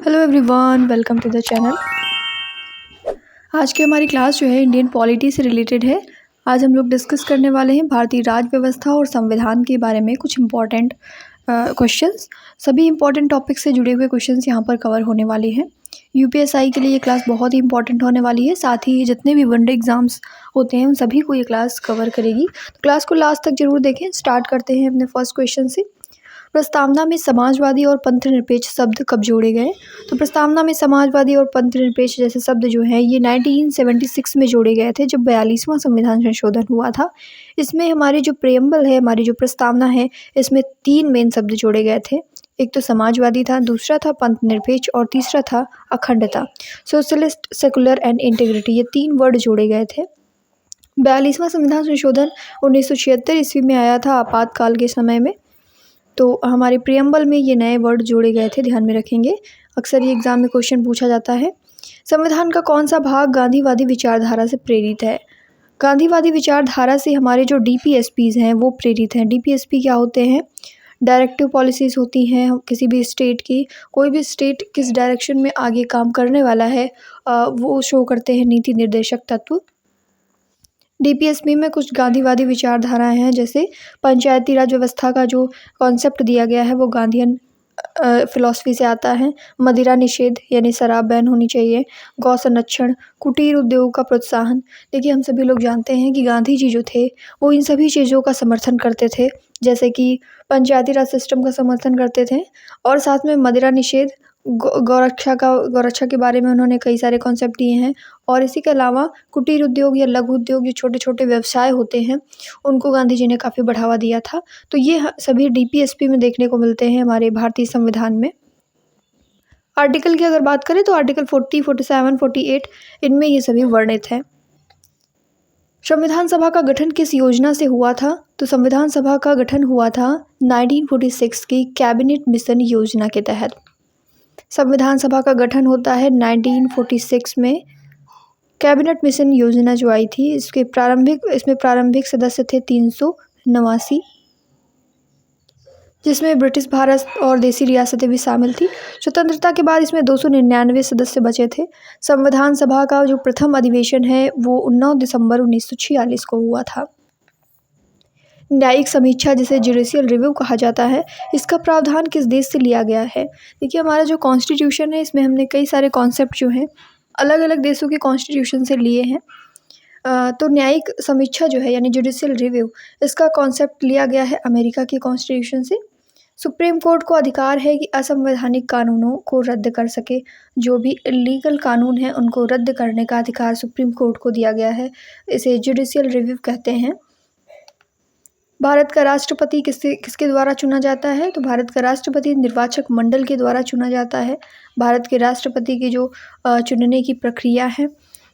Hello everyone, welcome to the channel. आज की हमारी क्लास जो है इंडियन पॉलिटी से रिलेटेड है। आज हम लोग डिस्कस करने वाले हैं भारतीय राज्य व्यवस्था और संविधान के बारे में कुछ इम्पॉर्टेंट क्वेश्चंस। सभी इम्पॉर्टेंट टॉपिक से जुड़े हुए क्वेश्चंस यहाँ पर कवर होने वाले हैं। यूपीएसआई के लिए ये क्लास बहुत ही इंपॉर्टेंट होने वाली है। साथ ही जितने भी वनडे एग्जाम्स होते हैं उन सभी को ये क्लास कवर करेगी, तो क्लास को लास्ट तक जरूर देखें। स्टार्ट करते हैं अपने फर्स्ट क्वेश्चन से। प्रस्तावना में समाजवादी और पंथनिरपेक्ष शब्द कब जोड़े गए? तो प्रस्तावना में समाजवादी और पंथनिरपेक्ष जैसे शब्द जो हैं ये 1976 में जोड़े गए थे, जब 42वां संविधान संशोधन हुआ था। इसमें हमारी जो प्रेम्बल है, हमारी जो प्रस्तावना है, इसमें 3 मेन शब्द जोड़े गए थे। एक तो समाजवादी था, दूसरा था पंथनिरपेक्ष और तीसरा था अखंडता। सोशलिस्ट, सेकुलर एंड इंटीग्रिटी, ये 3 वर्ड जोड़े गए थे। 42वां संविधान संशोधन 1976 ईस्वी में आया था, आपातकाल के समय में। तो हमारे प्रियम्बल में ये नए वर्ड जोड़े गए थे, ध्यान में रखेंगे। अक्सर ये एग्जाम में क्वेश्चन पूछा जाता है। संविधान का कौन सा भाग गांधीवादी विचारधारा से प्रेरित है? गांधीवादी विचारधारा से हमारे जो डीपीएसपीज हैं वो प्रेरित हैं। डीपीएसपी क्या होते हैं? डायरेक्टिव पॉलिसीज़ होती हैं किसी भी स्टेट की। कोई भी स्टेट किस डायरेक्शन में आगे काम करने वाला है वो शो करते हैं नीति निर्देशक तत्व। डीपीएसपी में कुछ गांधीवादी विचारधाराएं हैं, जैसे पंचायती राज व्यवस्था का जो कॉन्सेप्ट दिया गया है वो गांधीयन फिलॉसफी से आता है। मदिरा निषेध यानी शराब बैन होनी चाहिए। गौ संरक्षण, कुटीर उद्योग का प्रोत्साहन। देखिए, हम सभी लोग जानते हैं कि गांधी जी जो थे वो इन सभी चीज़ों का समर्थन करते थे, जैसे कि पंचायती राज सिस्टम का समर्थन करते थे और साथ में मदिरा निषेध, गौरक्षा के बारे में उन्होंने कई सारे कॉन्सेप्ट दिए हैं। और इसी के अलावा कुटीर उद्योग या लघु उद्योग, जो छोटे छोटे व्यवसाय होते हैं, उनको गांधी जी ने काफ़ी बढ़ावा दिया था। तो ये सभी डीपीएसपी में देखने को मिलते हैं हमारे भारतीय संविधान में। आर्टिकल की अगर बात करें तो आर्टिकल 40, 47, 48 इनमें ये सभी वर्णित हैं। संविधान सभा का गठन किस योजना से हुआ था? तो संविधान सभा का गठन हुआ था 1946 की कैबिनेट मिशन योजना के तहत। संविधान सभा का गठन होता है 1946 में। कैबिनेट मिशन योजना जो आई थी, इसमें प्रारंभिक सदस्य थे 389, जिसमें ब्रिटिश भारत और देसी रियासतें भी शामिल थी। स्वतंत्रता के बाद इसमें 299 सदस्य बचे थे। संविधान सभा का जो प्रथम अधिवेशन है वो 19 दिसंबर 1946 को हुआ था। न्यायिक समीक्षा, जिसे जुडिशियल रिव्यू कहा जाता है, इसका प्रावधान किस देश से लिया गया है? देखिए, हमारा जो कॉन्स्टिट्यूशन है इसमें हमने कई सारे कॉन्सेप्ट जो हैं अलग अलग देशों के कॉन्स्टिट्यूशन से लिए हैं। तो न्यायिक समीक्षा जो है यानी जुडिशियल रिव्यू, इसका कॉन्सेप्ट लिया गया है अमेरिका के कॉन्स्टिट्यूशन से। सुप्रीम कोर्ट को अधिकार है कि असंवैधानिक कानूनों को रद्द कर सके। जो भी इलीगल कानून हैं उनको रद्द करने का अधिकार सुप्रीम कोर्ट को दिया गया है। इसे जुडिशियल रिव्यू कहते हैं। भारत का राष्ट्रपति किसके द्वारा चुना जाता है? तो भारत का राष्ट्रपति निर्वाचक मंडल के द्वारा चुना जाता है। भारत के राष्ट्रपति की जो चुनने की प्रक्रिया है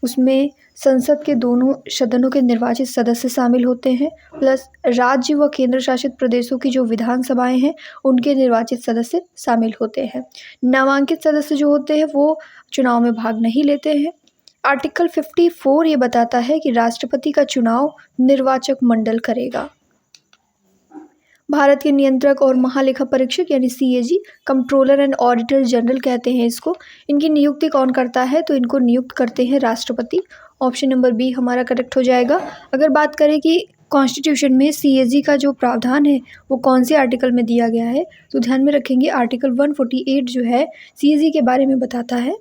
उसमें संसद के दोनों सदनों के निर्वाचित सदस्य शामिल होते हैं, प्लस राज्य व केंद्र शासित प्रदेशों की जो विधानसभाएं हैं उनके निर्वाचित सदस्य शामिल होते हैं। नामांकित सदस्य जो होते हैं वो चुनाव में भाग नहीं लेते हैं। आर्टिकल 54 ये बताता है कि राष्ट्रपति का चुनाव निर्वाचक मंडल करेगा। भारत के नियंत्रक और महालेखा परीक्षक यानी CAG, controller and auditor general कहते हैं इसको। इनकी नियुक्ति कौन करता है? तो इनको नियुक्त करते हैं राष्ट्रपति। ऑप्शन नंबर बी हमारा करेक्ट हो जाएगा। अगर बात करें कि कॉन्स्टिट्यूशन में सीएजी का जो प्रावधान है वो कौन से आर्टिकल में दिया गया है, तो ध्यान में रखेंगे आर्टिकल 148 जो है सीएजी के बारे में बताता है।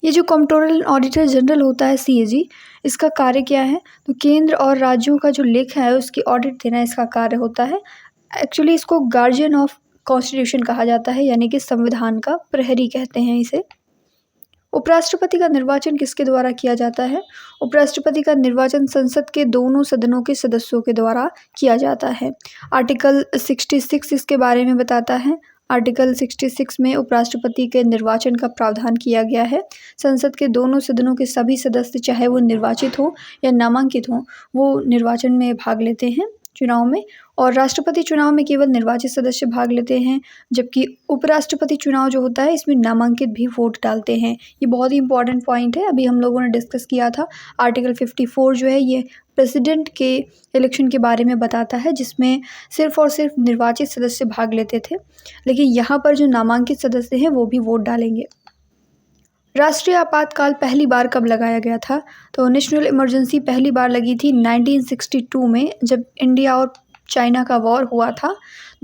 ये जो कंट्रोलर एंड ऑडिटर जनरल होता है सीएजी, इसका कार्य क्या है? तो केंद्र और राज्यों का जो लेखा है उसकी ऑडिट देना इसका कार्य होता है। एक्चुअली इसको गार्जियन ऑफ कॉन्स्टिट्यूशन कहा जाता है, यानी कि संविधान का प्रहरी कहते हैं इसे। उपराष्ट्रपति का निर्वाचन किसके द्वारा किया जाता है? उपराष्ट्रपति का निर्वाचन संसद के दोनों सदनों के सदस्यों के द्वारा किया जाता है। आर्टिकल 66 इसके बारे में बताता है। आर्टिकल 66 में उपराष्ट्रपति के निर्वाचन का प्रावधान किया गया है। संसद के दोनों सदनों के सभी सदस्य, चाहे वो निर्वाचित हों या नामांकित हों, वो निर्वाचन में भाग लेते हैं। चुनाव में, और राष्ट्रपति चुनाव में केवल निर्वाचित सदस्य भाग लेते हैं, जबकि उपराष्ट्रपति चुनाव जो होता है इसमें नामांकित भी वोट डालते हैं। ये बहुत ही इंपॉर्टेंट पॉइंट है, अभी हम लोगों ने डिस्कस किया था। आर्टिकल 54 जो है ये प्रेसिडेंट के इलेक्शन के बारे में बताता है, जिसमें सिर्फ और सिर्फ निर्वाचित सदस्य भाग लेते थे, लेकिन यहाँ पर जो नामांकित सदस्य हैं वो भी वोट डालेंगे। राष्ट्रीय आपातकाल पहली बार कब लगाया गया था? तो नेशनल इमरजेंसी पहली बार लगी थी 1962 में, जब इंडिया और चाइना का वॉर हुआ था।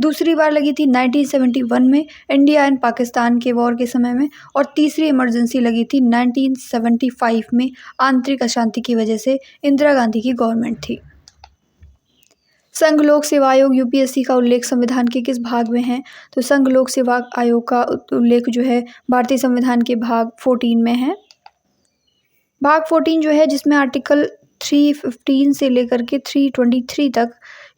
दूसरी बार लगी थी 1971 में, इंडिया एंड पाकिस्तान के वॉर के समय में। और तीसरी इमरजेंसी लगी थी 1975 में, आंतरिक अशांति की वजह से इंदिरा गांधी की गवर्नमेंट थी। संघ लोक सेवा आयोग यूपीएससी का उल्लेख संविधान के किस भाग में है? तो संघ लोक सेवा आयोग का उल्लेख जो है भारतीय संविधान के भाग 14 में है। भाग 14 जो है जिसमें आर्टिकल 315 से लेकर के 323 तक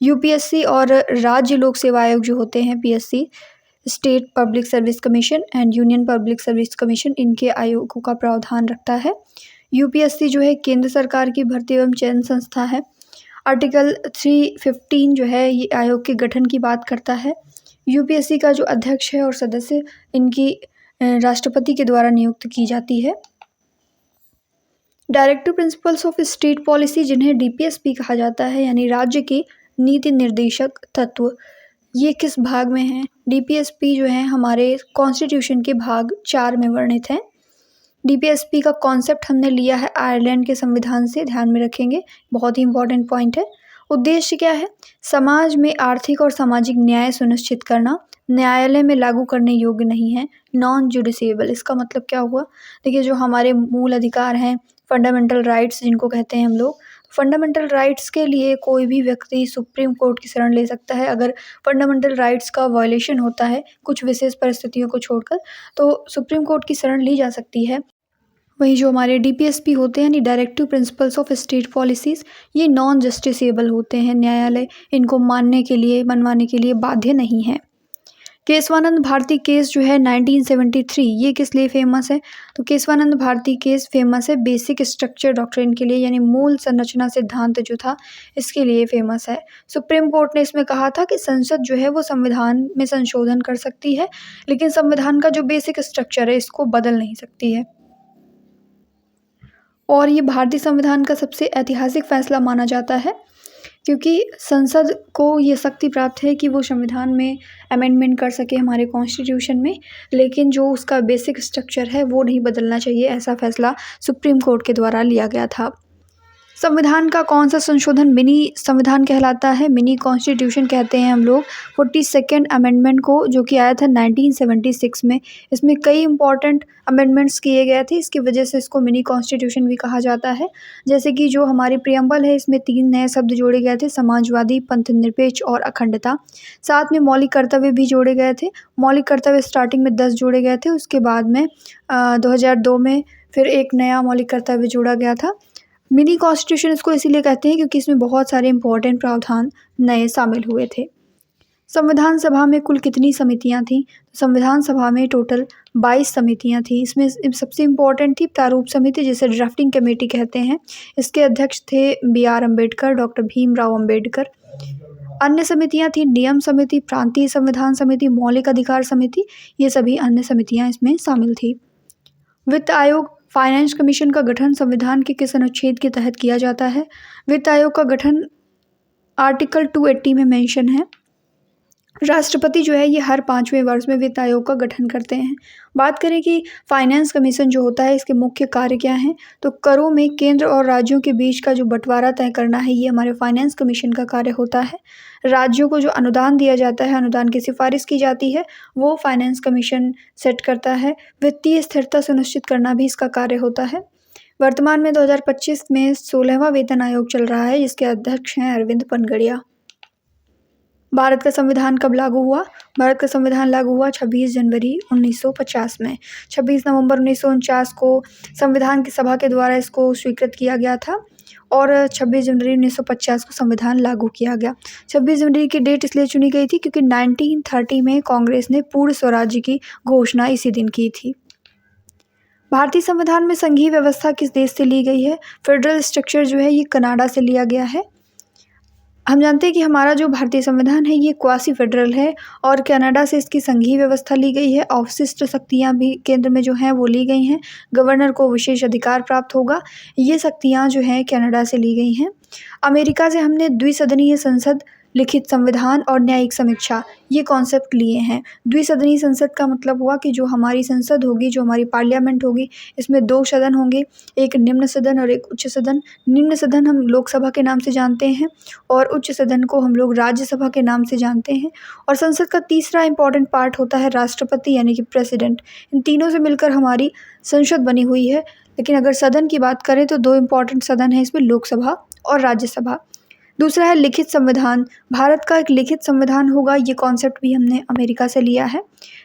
यूपीएससी और राज्य लोक सेवा आयोग जो होते हैं PSC, state public service commission and union public service commission, इनके आयोगों का प्रावधान रखता है। यूपीएससी जो है केंद्र सरकार की भर्ती एवं चयन संस्था है। आर्टिकल 315 जो है ये आयोग के गठन की बात करता है। यूपीएससी का जो अध्यक्ष है और सदस्य, इनकी राष्ट्रपति के द्वारा नियुक्त की जाती है। Directive principles of state policy, जिन्हें डीपीएसपी कहा जाता है, यानी राज्य के नीति निर्देशक तत्व, ये किस भाग में है? डीपीएसपी जो है हमारे कॉन्स्टिट्यूशन के भाग 4 में वर्णित है। डीपीएसपी का कॉन्सेप्ट हमने लिया है आयरलैंड के संविधान से, ध्यान में रखेंगे, बहुत ही इंपॉर्टेंट पॉइंट है। उद्देश्य क्या है? समाज में आर्थिक और सामाजिक न्याय सुनिश्चित करना, न्यायालय में लागू करने योग्य नहीं है, नॉन जुडिशिएबल। इसका मतलब क्या हुआ? देखिए, जो हमारे मूल अधिकार हैं, फंडामेंटल राइट्स जिनको कहते हैं हम लोग, फंडामेंटल राइट्स के लिए कोई भी व्यक्ति सुप्रीम कोर्ट की शरण ले सकता है अगर फंडामेंटल राइट्स का वायलेशन होता है कुछ विशेष परिस्थितियों को छोड़कर, तो सुप्रीम कोर्ट की शरण ली जा सकती है। वहीं जो हमारे डीपीएसपी होते हैं यानी directive principles of state policies, ये नॉन जस्टिसेबल होते हैं, न्यायालय इनको मानने के लिए, मनवाने के लिए बाध्य नहीं है। केशवानंद भारती केस जो है 1973, ये किस लिए फेमस है? तो केशवानंद भारती केस फेमस है बेसिक स्ट्रक्चर डॉक्ट्रिन के लिए, यानी मूल संरचना सिद्धांत जो था इसके लिए फेमस है। सुप्रीम कोर्ट ने इसमें कहा था कि संसद जो है वो संविधान में संशोधन कर सकती है, लेकिन संविधान का जो बेसिक स्ट्रक्चर है इसको बदल नहीं सकती है। और ये भारतीय संविधान का सबसे ऐतिहासिक फैसला माना जाता है, क्योंकि संसद को ये शक्ति प्राप्त है कि वो संविधान में अमेंडमेंट कर सके हमारे कॉन्स्टिट्यूशन में, लेकिन जो उसका बेसिक स्ट्रक्चर है वो नहीं बदलना चाहिए, ऐसा फैसला सुप्रीम कोर्ट के द्वारा लिया गया था। संविधान का कौन सा संशोधन मिनी संविधान कहलाता है? मिनी कॉन्स्टिट्यूशन कहते हैं हम लोग 42nd अमेंडमेंट को, जो कि आया था 1976 में। इसमें कई इंपॉर्टेंट अमेंडमेंट्स किए गए थे, इसकी वजह से इसको मिनी कॉन्स्टिट्यूशन भी कहा जाता है। जैसे कि जो हमारी प्रियम्बल है इसमें 3 नए शब्द जोड़े गए थे, समाजवादी, पंथनिरपेक्ष और अखंडता। साथ में मौलिक कर्तव्य भी जोड़े गए थे। मौलिक कर्तव्य स्टार्टिंग में 10 जोड़े गए थे, उसके बाद में 2002 में फिर एक नया मौलिक कर्तव्य जोड़ा गया था। मिनी कॉन्स्टिट्यूशन इसको इसीलिए कहते हैं क्योंकि इसमें बहुत सारे इंपॉर्टेंट प्रावधान नए शामिल हुए थे। संविधान सभा में कुल कितनी समितियां थीं? संविधान सभा में टोटल 22 समितियां थीं। इसमें सबसे इम्पोर्टेंट थी प्रारूप समिति, जिसे ड्राफ्टिंग कमेटी कहते हैं। इसके अध्यक्ष थे BR अम्बेडकर, डॉक्टर भीमराव अम्बेडकर। अन्य समितियां थी नियम समिति, प्रांतीय संविधान समिति, मौलिक अधिकार समिति, ये सभी अन्य समितियां इसमें शामिल थी। वित्त आयोग फाइनेंस कमीशन का गठन संविधान के किस अनुच्छेद के तहत किया जाता है? वित्त आयोग का गठन आर्टिकल 280 में मेंशन है। राष्ट्रपति जो है ये हर 5वें वर्ष में वित्त आयोग का गठन करते हैं। बात करें कि फाइनेंस कमीशन जो होता है इसके मुख्य कार्य क्या हैं, तो करों में केंद्र और राज्यों के बीच का जो बंटवारा तय करना है, ये हमारे फाइनेंस कमीशन का कार्य होता है। राज्यों को जो अनुदान दिया जाता है, अनुदान की सिफारिश की जाती है, वो फाइनेंस कमीशन सेट करता है। वित्तीय स्थिरता सुनिश्चित करना भी इसका कार्य होता है। वर्तमान में 2025 में 16वां वेतन आयोग चल रहा है, जिसके अध्यक्ष हैं अरविंद पनगड़िया। भारत का संविधान कब लागू हुआ? भारत का संविधान लागू हुआ 26 जनवरी 1950 में। 26 नवंबर 1949 को संविधान की सभा के द्वारा इसको स्वीकृत किया गया था और 26 जनवरी 1950 को संविधान लागू किया गया। 26 जनवरी की डेट इसलिए चुनी गई थी क्योंकि 1930 में कांग्रेस ने पूर्ण स्वराज्य की घोषणा इसी दिन की थी। भारतीय संविधान में संघीय व्यवस्था किस देश से ली गई है? फेडरल स्ट्रक्चर जो है ये कनाडा से लिया गया है। हम जानते हैं कि हमारा जो भारतीय संविधान है ये क्वासी फेडरल है और कनाडा से इसकी संघीय व्यवस्था ली गई है। अवशिष्ट शक्तियाँ भी केंद्र में जो हैं वो ली गई हैं। गवर्नर को विशेष अधिकार प्राप्त होगा। ये शक्तियाँ जो हैं कनाडा से ली गई हैं। अमेरिका से हमने द्विसदनीय संसद, लिखित संविधान और न्यायिक समीक्षा ये कॉन्सेप्ट लिए हैं। द्विसदनीय संसद का मतलब हुआ कि जो हमारी संसद होगी, जो हमारी पार्लियामेंट होगी, इसमें 2 सदन होंगे, एक निम्न सदन और एक उच्च सदन। निम्न सदन हम लोकसभा के नाम से जानते हैं और उच्च सदन को हम लोग राज्यसभा के नाम से जानते हैं। और संसद का तीसरा इम्पॉर्टेंट पार्ट होता है राष्ट्रपति यानी कि प्रेसिडेंट। इन तीनों से मिलकर हमारी संसद बनी हुई है। लेकिन अगर सदन की बात करें तो 2 इम्पॉर्टेंट सदन हैं इसमें, लोकसभा और राज्यसभा। दूसरा है लिखित संविधान। भारत का एक लिखित संविधान होगा, ये कॉन्सेप्ट भी हमने अमेरिका से लिया है।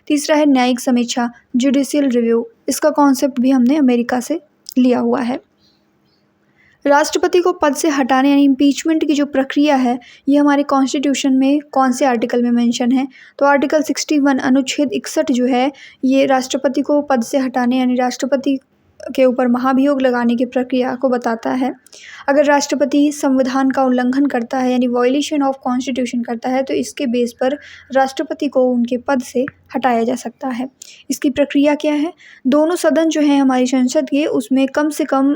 तीसरा है न्यायिक समीक्षा, जुडिशियल रिव्यू। इसका कॉन्सेप्ट भी हमने अमेरिका से लिया हुआ है। राष्ट्रपति को पद से हटाने यानी इम्पीचमेंट की जो प्रक्रिया है ये हमारे कॉन्स्टिट्यूशन में कौन से आर्टिकल में मेंशन है? तो आर्टिकल 61 अनुच्छेद 61 जो है ये राष्ट्रपति को पद से हटाने यानी राष्ट्रपति के ऊपर महाभियोग लगाने की प्रक्रिया को बताता है। अगर राष्ट्रपति संविधान का उल्लंघन करता है यानी वॉयलेशन ऑफ कॉन्स्टिट्यूशन करता है तो इसके बेस पर राष्ट्रपति को उनके पद से हटाया जा सकता है। इसकी प्रक्रिया क्या है? दोनों सदन जो हैं हमारी संसद के उसमें कम से कम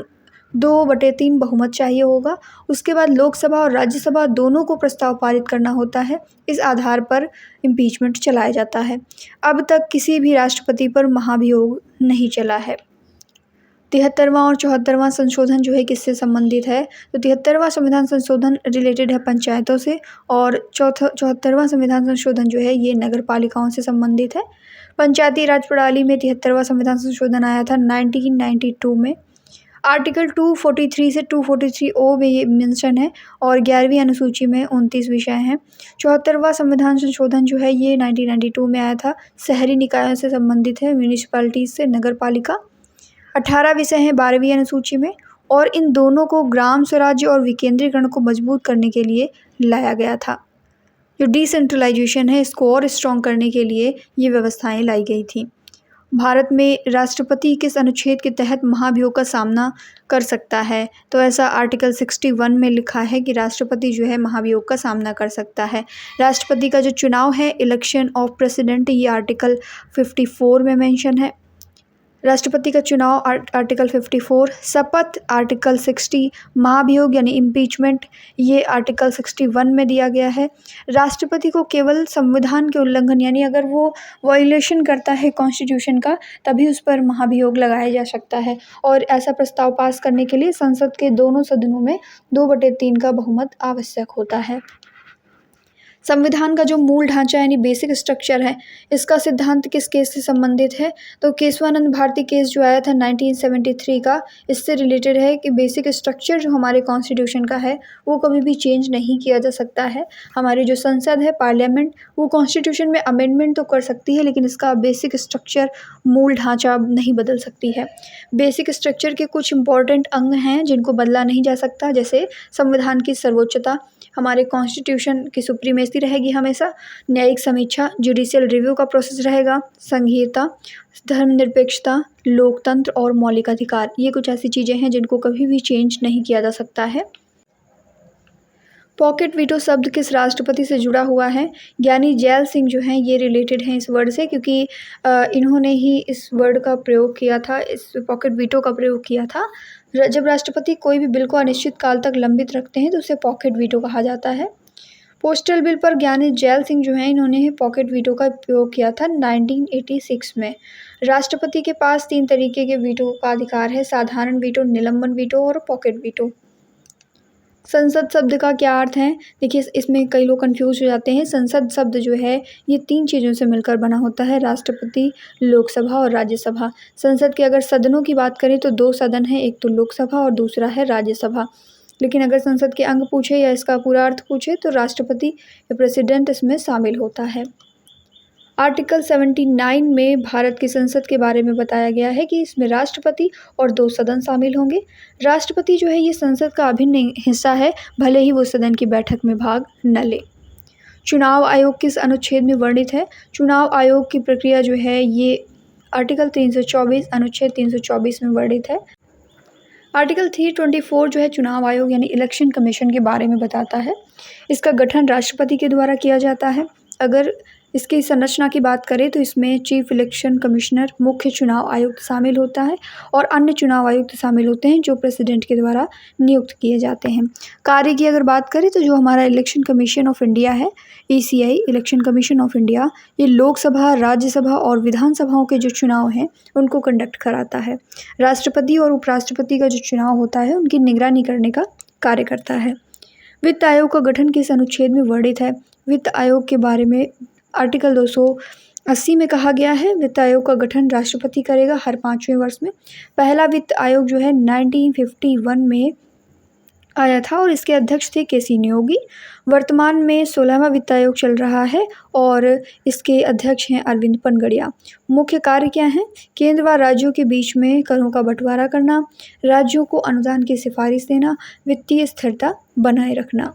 2/3 बहुमत चाहिए होगा। उसके बाद लोकसभा और राज्यसभा दोनों को प्रस्ताव पारित करना होता है। इस आधार पर इम्पीचमेंट चलाया जाता है। अब तक किसी भी राष्ट्रपति पर महाभियोग नहीं चला है। 73वां और 74वां संशोधन जो है किससे संबंधित है? तो 73वां संविधान संशोधन रिलेटेड है पंचायतों से और 74वां संविधान संशोधन जो है ये नगर पालिकाओं से संबंधित है। पंचायती राज प्रणाली में 73वां संविधान संशोधन आया था 1992 में। आर्टिकल 243 से 243 ओ में ये मेंशन है और 11वीं अनुसूची में 29 विषय हैं। 74वां संविधान संशोधन जो है ये 1992 में आया था, शहरी निकायों से संबंधित है, म्यूनिसिपैलिटीज से, नगर पालिका। 18 विषय हैं 12वीं अनुसूची में और इन दोनों को ग्राम स्वराज्य और विकेंद्रीकरण को मजबूत करने के लिए लाया गया था। जो डिसेंट्रलाइजेशन है इसको और स्ट्रॉन्ग करने के लिए ये व्यवस्थाएं लाई गई थी। भारत में राष्ट्रपति किस अनुच्छेद के तहत महाभियोग का सामना कर सकता है? तो ऐसा आर्टिकल 61 में लिखा है कि राष्ट्रपति जो है महाभियोग का सामना कर सकता है। राष्ट्रपति का जो चुनाव है, इलेक्शन ऑफ प्रेसिडेंट, ये आर्टिकल 54 में मेंशन है। राष्ट्रपति का चुनाव आर्टिकल 54, शपथ आर्टिकल 60, महाभियोग यानी इम्पीचमेंट ये आर्टिकल 61 में दिया गया है। राष्ट्रपति को केवल संविधान के उल्लंघन यानी अगर वो वायलेशन करता है कॉन्स्टिट्यूशन का तभी उस पर महाभियोग लगाया जा सकता है और ऐसा प्रस्ताव पास करने के लिए संसद के दोनों सदनों में 2/3 का बहुमत आवश्यक होता है। संविधान का जो मूल ढांचा यानी बेसिक स्ट्रक्चर है इसका सिद्धांत किस केस से संबंधित है? तो केशवानंद भारती केस जो आया था 1973 का, इससे रिलेटेड है कि बेसिक स्ट्रक्चर जो हमारे कॉन्स्टिट्यूशन का है वो कभी भी चेंज नहीं किया जा सकता है। हमारी जो संसद है, पार्लियामेंट, वो कॉन्स्टिट्यूशन में अमेंडमेंट तो कर सकती है लेकिन इसका बेसिक स्ट्रक्चर, मूल ढांचा नहीं बदल सकती है। बेसिक स्ट्रक्चर के कुछ इंपॉर्टेंट अंग हैं जिनको बदला नहीं जा सकता, जैसे संविधान की सर्वोच्चता, हमारे कॉन्स्टिट्यूशन की सुप्रीमेसी रहेगी हमेशा, न्यायिक समीक्षा, जुडिशियल रिव्यू का प्रोसेस रहेगा, संघीयता, धर्मनिरपेक्षता, लोकतंत्र और मौलिक अधिकार। ये कुछ ऐसी चीज़ें हैं जिनको कभी भी चेंज नहीं किया जा सकता है। पॉकेट वीटो शब्द किस राष्ट्रपति से जुड़ा हुआ है? ज्ञानी जैल सिंह जो हैं ये रिलेटेड हैं इस वर्ड से, क्योंकि इन्होंने ही इस वर्ड का प्रयोग किया था, इस पॉकेट वीटो का प्रयोग किया था। जब राष्ट्रपति कोई भी बिल को अनिश्चित काल तक लंबित रखते हैं तो उसे पॉकेट वीटो कहा जाता है। पोस्टल बिल पर ज्ञानी जैल सिंह जो हैं इन्होंने पॉकेट वीटो का प्रयोग किया था 1986 में। राष्ट्रपति के पास 3 तरीके के वीटो का अधिकार है, साधारण वीटो, निलंबन वीटो और पॉकेट वीटो। संसद शब्द का क्या अर्थ है? देखिए इसमें कई लोग कंफ्यूज हो जाते हैं। संसद शब्द जो है ये 3 चीज़ों से मिलकर बना होता है, राष्ट्रपति, लोकसभा और राज्यसभा। संसद के अगर सदनों की बात करें तो 2 सदन हैं, एक तो लोकसभा और दूसरा है राज्यसभा। लेकिन अगर संसद के अंग पूछे या इसका पूरा अर्थ पूछे तो राष्ट्रपति या प्रेसिडेंट इसमें शामिल होता है। आर्टिकल 79 में भारत की संसद के बारे में बताया गया है कि इसमें राष्ट्रपति और 2 सदन शामिल होंगे। राष्ट्रपति जो है ये संसद का अभिन्न हिस्सा है, भले ही वो सदन की बैठक में भाग न ले। चुनाव आयोग किस अनुच्छेद में वर्णित है? चुनाव आयोग की प्रक्रिया जो है ये आर्टिकल 324 अनुच्छेद 324 में वर्णित है। आर्टिकल 324 जो है चुनाव आयोग यानी इलेक्शन कमीशन के बारे में बताता है। इसका गठन राष्ट्रपति के द्वारा किया जाता है। अगर इसकी संरचना की बात करें तो इसमें चीफ इलेक्शन कमिश्नर, मुख्य चुनाव आयुक्त शामिल होता है और अन्य चुनाव आयुक्त शामिल होते हैं जो प्रेसिडेंट के द्वारा नियुक्त किए जाते हैं। कार्य की अगर बात करें तो जो हमारा इलेक्शन कमीशन ऑफ इंडिया है, ECI election commission of India, ये लोकसभा, राज्यसभा और विधानसभाओं के जो चुनाव हैं उनको कंडक्ट कराता है। राष्ट्रपति और उपराष्ट्रपति का जो चुनाव होता है उनकी निगरानी करने का कार्य करता है। वित्त आयोग का गठन किस अनुच्छेद में वर्णित है? वित्त आयोग के बारे में आर्टिकल 280 में कहा गया है। वित्त आयोग का गठन राष्ट्रपति करेगा हर 5वें वर्ष में। पहला वित्त आयोग जो है 1951 में आया था और इसके अध्यक्ष थे KC नियोगी। वर्तमान में 16वां वित्त आयोग चल रहा है और इसके अध्यक्ष हैं अरविंद पनगड़िया। मुख्य कार्य क्या हैं? केंद्र व राज्यों के बीच में करों का बंटवारा करना, राज्यों को अनुदान की सिफारिश देना, वित्तीय स्थिरता बनाए रखना।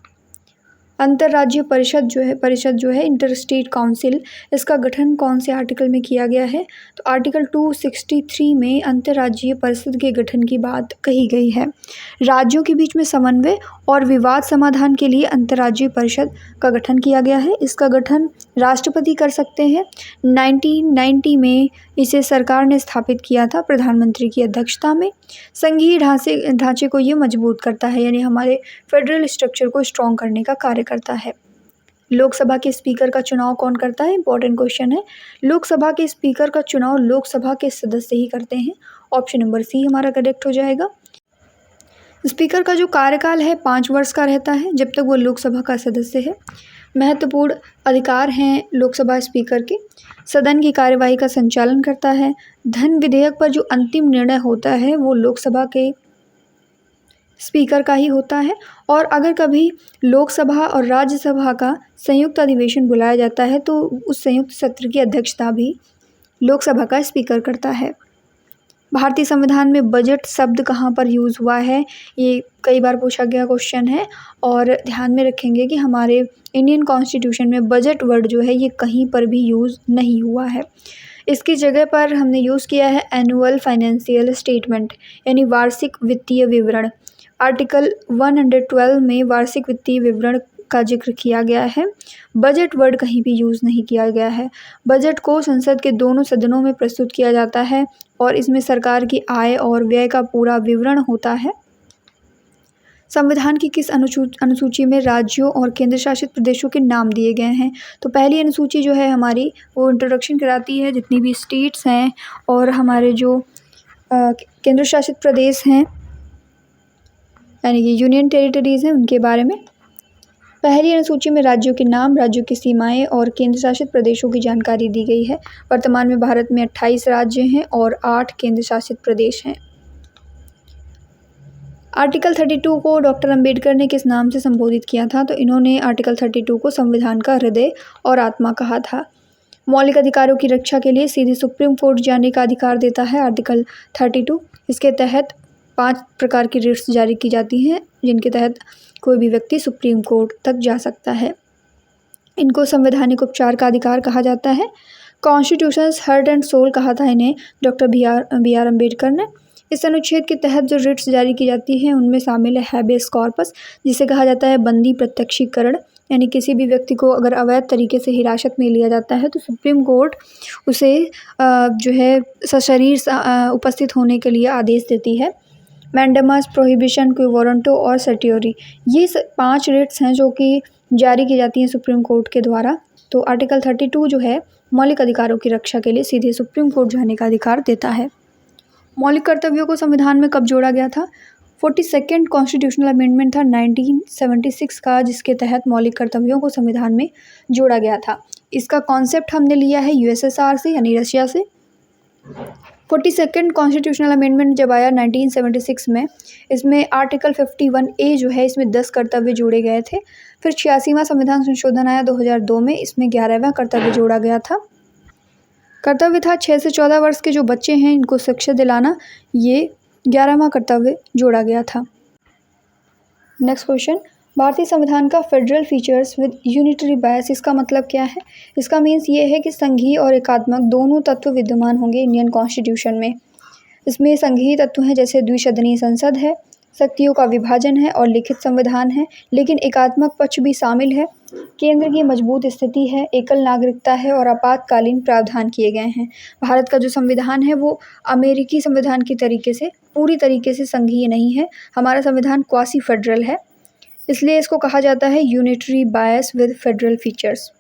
अंतर्राज्यीय परिषद जो है इंटर स्टेट काउंसिल, इसका गठन कौन से आर्टिकल में किया गया है? तो आर्टिकल 263 में अंतर्राज्यीय परिषद के गठन की बात कही गई है। राज्यों के बीच में समन्वय और विवाद समाधान के लिए अंतर्राज्यीय परिषद का गठन किया गया है। इसका गठन राष्ट्रपति कर सकते हैं। 1990 में इसे सरकार ने स्थापित किया था प्रधानमंत्री की अध्यक्षता में। संघीय ढांचे को ये मजबूत करता है, यानी हमारे फेडरल स्ट्रक्चर को स्ट्रॉन्ग करने का कार्य करता है। लोकसभा के स्पीकर का चुनाव कौन करता है? इंपॉर्टेंट क्वेश्चन है। लोकसभा के स्पीकर का चुनाव लोकसभा के सदस्य ही करते हैं। ऑप्शन नंबर C हमारा करेक्ट हो जाएगा। स्पीकर का जो कार्यकाल है 5 वर्ष का रहता है जब तक वो लोकसभा का सदस्य है। महत्वपूर्ण अधिकार हैं लोकसभा स्पीकर के। सदन की कार्यवाही का संचालन करता है। धन विधेयक पर जो अंतिम निर्णय होता है वो लोकसभा के स्पीकर का ही होता है और अगर कभी लोकसभा और राज्यसभा का संयुक्त अधिवेशन बुलाया जाता है तो उस संयुक्त सत्र की अध्यक्षता भी लोकसभा का स्पीकर करता है। भारतीय संविधान में बजट शब्द कहाँ पर यूज़ हुआ है? ये कई बार पूछा गया क्वेश्चन है और ध्यान में रखेंगे कि हमारे इंडियन कॉन्स्टिट्यूशन में बजट वर्ड जो है ये कहीं पर भी यूज़ नहीं हुआ है। इसकी जगह पर हमने यूज़ किया है एनुअल फाइनेंशियल स्टेटमेंट यानी वार्षिक वित्तीय विवरण। आर्टिकल 112 में वार्षिक वित्तीय विवरण का जिक्र किया गया है। बजट वर्ड कहीं भी यूज़ नहीं किया गया है। बजट को संसद के दोनों सदनों में प्रस्तुत किया जाता है और इसमें सरकार की आय और व्यय का पूरा विवरण होता है। संविधान की किस अनुसूची में राज्यों और केंद्र शासित प्रदेशों के नाम दिए गए हैं? तो पहली अनुसूची जो है हमारी वो इंट्रोडक्शन कराती है जितनी भी स्टेट्स हैं और हमारे जो केंद्र शासित प्रदेश हैं यानी कि यूनियन टेरिटरीज़ हैं उनके बारे में। पहली अनुसूची में राज्यों के नाम, राज्यों की सीमाएं और केंद्र शासित प्रदेशों की जानकारी दी गई है। वर्तमान में भारत में 28 राज्य हैं और 8 केंद्र शासित प्रदेश हैं। आर्टिकल 32 को डॉक्टर अंबेडकर ने किस नाम से संबोधित किया था? तो इन्होंने आर्टिकल 32 को संविधान का हृदय और आत्मा कहा था। मौलिक अधिकारों की रक्षा के लिए सीधे सुप्रीम कोर्ट जाने का अधिकार देता है आर्टिकल 32। इसके तहत 5 प्रकार की रिट्स जारी की जाती हैं जिनके तहत कोई भी व्यक्ति सुप्रीम कोर्ट तक जा सकता है। इनको संवैधानिक उपचार का अधिकार कहा जाता है। कॉन्स्टिट्यूशंस हार्ट एंड सोल कहा था इन्हें डॉक्टर बी आर अम्बेडकर ने। इस अनुच्छेद के तहत जो रिट्स जारी की जाती हैं उनमें शामिल है हैबेस कॉर्पस, जिसे कहा जाता है बंदी प्रत्यक्षीकरण, यानी किसी भी व्यक्ति को अगर अवैध तरीके से हिरासत में लिया जाता है तो सुप्रीम कोर्ट उसे जो है सशरीर उपस्थित होने के लिए आदेश देती है। मैंडेमस, प्रोहिबिशन, क्विवोरेंटो और सर्टियोरी, ये 5 रिट्स हैं जो कि जारी की जाती हैं सुप्रीम कोर्ट के द्वारा। तो आर्टिकल 32 जो है मौलिक अधिकारों की रक्षा के लिए सीधे सुप्रीम कोर्ट जाने का अधिकार देता है। मौलिक कर्तव्यों को संविधान में कब जोड़ा गया था? 42nd कॉन्स्टिट्यूशनल अमेंडमेंट था 1976 का, जिसके तहत मौलिक कर्तव्यों को संविधान में जोड़ा गया था। इसका कॉन्सेप्ट हमने लिया है USSR से यानी रशिया से। 42nd कॉन्स्टिट्यूशनल अमेंडमेंट जब आया 1976 में, इसमें आर्टिकल 51A जो है इसमें 10 कर्तव्य जोड़े गए थे। फिर 86वां संविधान संशोधन आया 2002 में, इसमें 11वां कर्तव्य जोड़ा गया था। कर्तव्य था 6 से 14 वर्ष के जो बच्चे हैं इनको शिक्षा दिलाना, ये 11वां कर्तव्य जोड़ा गया था। नेक्स्ट क्वेश्चन, भारतीय संविधान का फेडरल फीचर्स विद यूनिटरी बायस, इसका मतलब क्या है? इसका मीन्स ये है कि संघीय और एकात्मक दोनों तत्व विद्यमान होंगे इंडियन कॉन्स्टिट्यूशन में। इसमें संघीय तत्व हैं जैसे द्विसदनीय संसद है, शक्तियों का विभाजन है और लिखित संविधान है, लेकिन एकात्मक पक्ष भी शामिल है। केंद्र की मजबूत स्थिति है, एकल नागरिकता है और आपातकालीन प्रावधान किए गए हैं। भारत का जो संविधान है वो अमेरिकी संविधान की तरीके से पूरी तरीके से संघीय नहीं है। हमारा संविधान क्वासी फेडरल है, इसलिए इसको कहा जाता है unitary bias with federal features.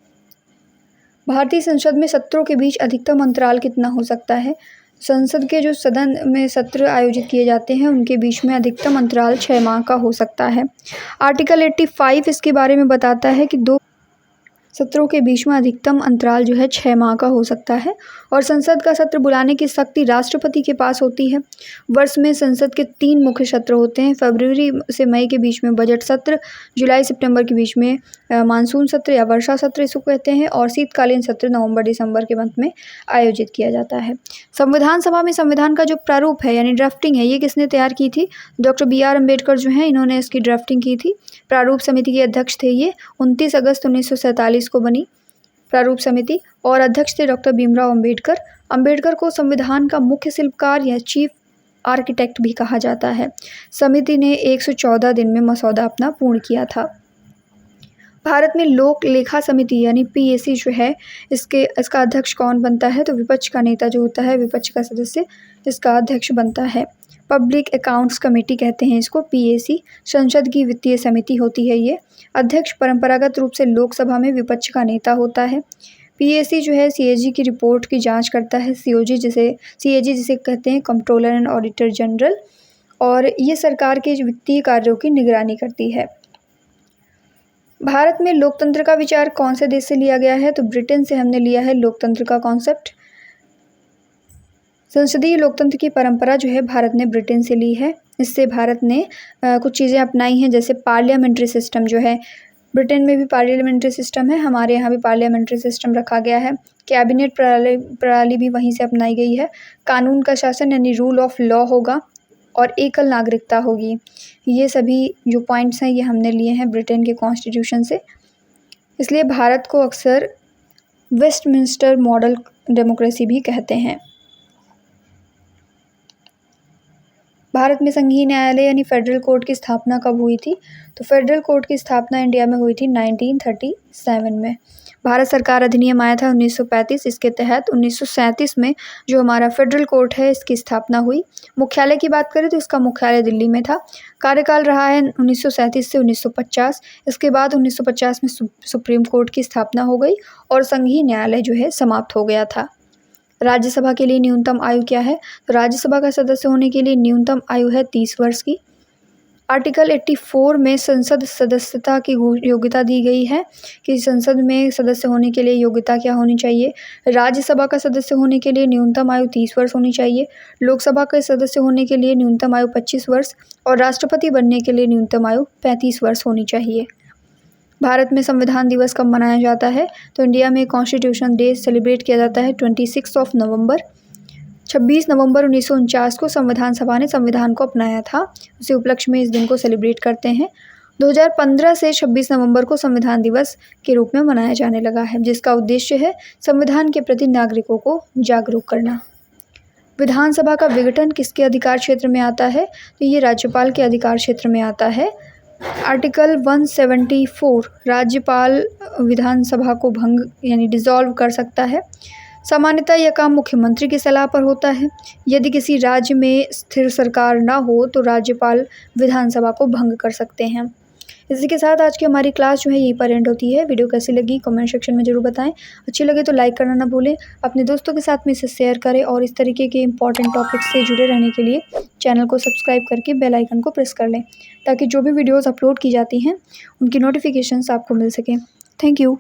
भारतीय संसद में सत्रों के बीच अधिकतम अंतराल कितना हो सकता है? संसद के जो सदन में सत्र आयोजित किए जाते हैं उनके बीच में अधिकतम अंतराल 6 माह का हो सकता है। आर्टिकल 85 इसके बारे में बताता है कि 2 सत्रों के बीच में अधिकतम अंतराल जो है 6 माह का हो सकता है और संसद का सत्र बुलाने की शक्ति राष्ट्रपति के पास होती है। वर्ष में संसद के 3 मुख्य सत्र होते हैं। फरवरी से मई के बीच में बजट सत्र, जुलाई सितंबर के बीच में मानसून सत्र या वर्षा सत्र इसको कहते हैं और शीतकालीन सत्र नवंबर दिसंबर के अंत में आयोजित किया जाता है। संविधान सभा में संविधान का जो प्रारूप है यानी ड्राफ्टिंग है ये किसने तैयार की थी? डॉक्टर BR अम्बेडकर जो हैं इन्होंने इसकी ड्राफ्टिंग की थी। प्रारूप समिति के अध्यक्ष थे ये। 29 अगस्त 1947 को बनी प्रारूप समिति और अध्यक्ष थे डॉक्टर भीमराव अम्बेडकर। अम्बेडकर को संविधान का मुख्य शिल्पकार या चीफ आर्किटेक्ट भी कहा जाता है। समिति ने 114 दिन में मसौदा अपना पूर्ण किया था। भारत में लोक लेखा समिति यानी PAC जो है इसका अध्यक्ष कौन बनता है? तो विपक्ष का नेता जो होता है, विपक्ष का सदस्य इसका अध्यक्ष बनता है। पब्लिक अकाउंट्स कमेटी कहते हैं इसको, PAC। संसद की वित्तीय समिति होती है ये। अध्यक्ष परंपरागत रूप से लोकसभा में विपक्ष का नेता होता है। PAC जो है CAG की रिपोर्ट की जांच करता है। CAG जिसे कहते हैं कंट्रोलर एंड ऑडिटर जनरल, और ये सरकार के वित्तीय कार्यों की निगरानी करती है। भारत में लोकतंत्र का विचार कौन से देश से लिया गया है? तो ब्रिटेन से हमने लिया है लोकतंत्र का कॉन्सेप्ट। संसदीय लोकतंत्र की परंपरा जो है भारत ने ब्रिटेन से ली है। इससे भारत ने कुछ चीज़ें अपनाई हैं, जैसे पार्लियामेंट्री सिस्टम जो है, ब्रिटेन में भी पार्लियामेंट्री सिस्टम है, हमारे यहाँ भी पार्लियामेंट्री सिस्टम रखा गया है। कैबिनेट प्रणाली भी वहीं से अपनाई गई है। कानून का शासन यानी रूल ऑफ लॉ होगा और एकल नागरिकता होगी। ये सभी जो पॉइंट्स हैं ये हमने लिए हैं ब्रिटेन के कॉन्स्टिट्यूशन से। इसलिए भारत को अक्सर वेस्टमिंस्टर मॉडल डेमोक्रेसी भी कहते हैं। भारत में संघीय न्यायालय यानी फेडरल कोर्ट की स्थापना कब हुई थी? तो फेडरल कोर्ट की स्थापना इंडिया में हुई थी 1937 में। भारत सरकार अधिनियम आया था 1935। इसके तहत 1937 में जो हमारा फेडरल कोर्ट है इसकी स्थापना हुई। मुख्यालय की बात करें तो इसका मुख्यालय दिल्ली में था। कार्यकाल रहा है 1937 से 1950। इसके बाद 1950 में सुप्रीम कोर्ट की स्थापना हो गई और संघीय न्यायालय जो है समाप्त हो गया था। राज्यसभा के लिए न्यूनतम आयु क्या है? तो राज्यसभा का सदस्य होने के लिए न्यूनतम आयु है 30 वर्ष की। आर्टिकल 84 में संसद सदस्यता की योग्यता दी गई है कि संसद में सदस्य होने के लिए योग्यता क्या होनी चाहिए। राज्यसभा का सदस्य होने के लिए न्यूनतम आयु 30 वर्ष होनी चाहिए। लोकसभा के सदस्य होने के लिए न्यूनतम आयु 25 वर्ष और राष्ट्रपति बनने के लिए न्यूनतम आयु 35 वर्ष होनी चाहिए। भारत में संविधान दिवस कब मनाया जाता है? तो इंडिया में कॉन्स्टिट्यूशन डे सेलिब्रेट किया जाता है 26 नवंबर। 26 नवंबर 1949 को संविधान सभा ने संविधान को अपनाया था। उसी उपलक्ष्य में इस दिन को सेलिब्रेट करते हैं। 2015 से 26 नवंबर को संविधान दिवस के रूप में मनाया जाने लगा है, जिसका उद्देश्य है संविधान के प्रति नागरिकों को जागरूक करना। विधानसभा का विघटन किसके अधिकार क्षेत्र में आता है? तो ये राज्यपाल के अधिकार क्षेत्र में आता है। आर्टिकल 174 राज्यपाल विधानसभा को भंग यानी डिसॉल्व कर सकता है। सामान्यतः यह काम मुख्यमंत्री की सलाह पर होता है। यदि किसी राज्य में स्थिर सरकार ना हो तो राज्यपाल विधानसभा को भंग कर सकते हैं। इसी के साथ आज की हमारी क्लास जो है यहीं पर एंड होती है। वीडियो कैसी लगी कमेंट सेक्शन में ज़रूर बताएं। अच्छी लगे तो लाइक करना ना भूलें। अपने दोस्तों के साथ में इसे शेयर करें और इस तरीके के इंपॉर्टेंट टॉपिक्स से जुड़े रहने के लिए चैनल को सब्सक्राइब करके बेल आइकन को प्रेस कर लें, ताकि जो भी वीडियोज़ अपलोड की जाती हैं उनकी नोटिफिकेशंस आपको मिल सकें। Thank you.